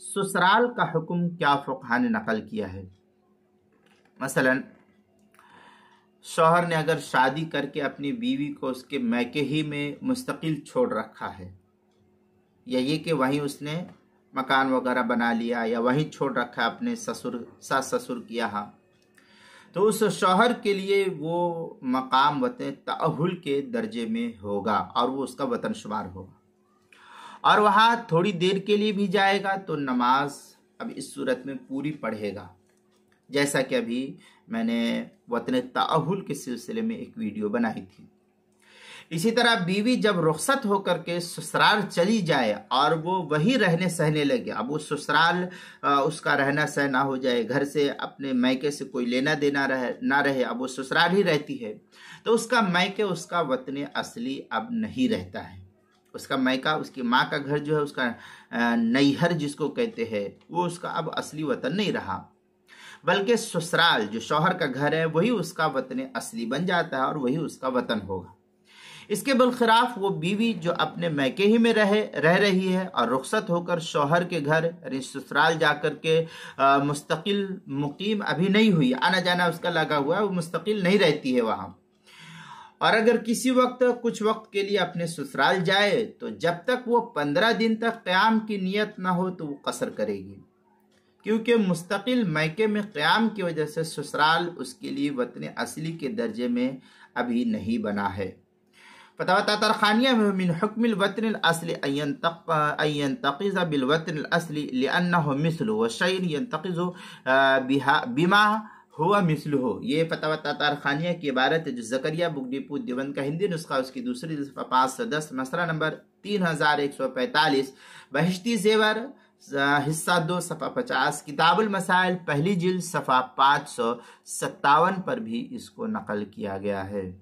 ससुराल का हुक्म क्या फुक़हा ने नकल किया है। मसलन शौहर ने अगर शादी करके अपनी बीवी को उसके मैके ही में मुस्तकिल छोड़ रखा है, या ये कि वहीं उसने मकान वगैरह बना लिया या वहीं छोड़ रखा है अपने सास ससुर के यहाँ, तो उस शौहर के लिए वो मकाम वतन तअहुल के दर्जे में होगा और वो उसका वतन शुमार होगा, और वहाँ थोड़ी देर के लिए भी जाएगा तो नमाज अब इस सूरत में पूरी पढ़ेगा, जैसा कि अभी मैंने वतन तअहुल के सिलसिले में एक वीडियो बनाई थी। इसी तरह बीवी जब रुखसत होकर के ससुराल चली जाए और वो वही रहने सहने लगे, अब वो ससुराल उसका रहना सहना हो जाए, घर से अपने मैके से कोई लेना देना ना रहे, अब वो ससुराल ही रहती है, तो उसका मैके उसका वतन असली अब नहीं रहता है। उसका मैका, उसकी माँ का घर जो है, उसका नैहर जिसको कहते हैं, वो उसका अब असली वतन नहीं रहा, बल्कि ससुराल जो शौहर का घर है वही उसका वतन असली बन जाता है और वही उसका वतन होगा। इसके बरखिलाफ वो बीवी जो अपने मैके ही में रह रही है और रुखसत होकर शौहर के घर यानी ससुराल जाकर के मुस्तकिल मुकीम अभी नहीं हुई, आना जाना उसका लगा हुआ है, वो मुस्तकिल नहीं रहती है वहाँ, और अगर किसी वक्त कुछ वक्त के लिए अपने ससुराल जाए तो जब तक वो 15 दिन तक क़याम की नियत ना हो तो वो कसर करेगी, क्योंकि मुस्तकिल मैके में क़याम की वजह से ससुराल उसके लिए वतन असली के दर्जे में अभी नहीं बना है। फतवा तातरखानिया में मिन हुक्मिल वतन असली यंतक़िज़ बिल वतन असली लिअन्नहु मिस्लुहु व शैइन यंतक़िज़ु बिमा हुआ मिस्लुहु। ये फतवा तातरखानिया की इबारत है जो ज़करिया बुक डिपो देवबंद का हिंदी नुस्खा उसकी दूसरी दफ़ा 510 मसला नंबर 3145 बहिश्ती ज़ेवर हिस्सा 2 सफ़ा 50 किताबुल मसाइल पहली जिल्द सफ़ा 557 पर भी इसको नकल किया गया है।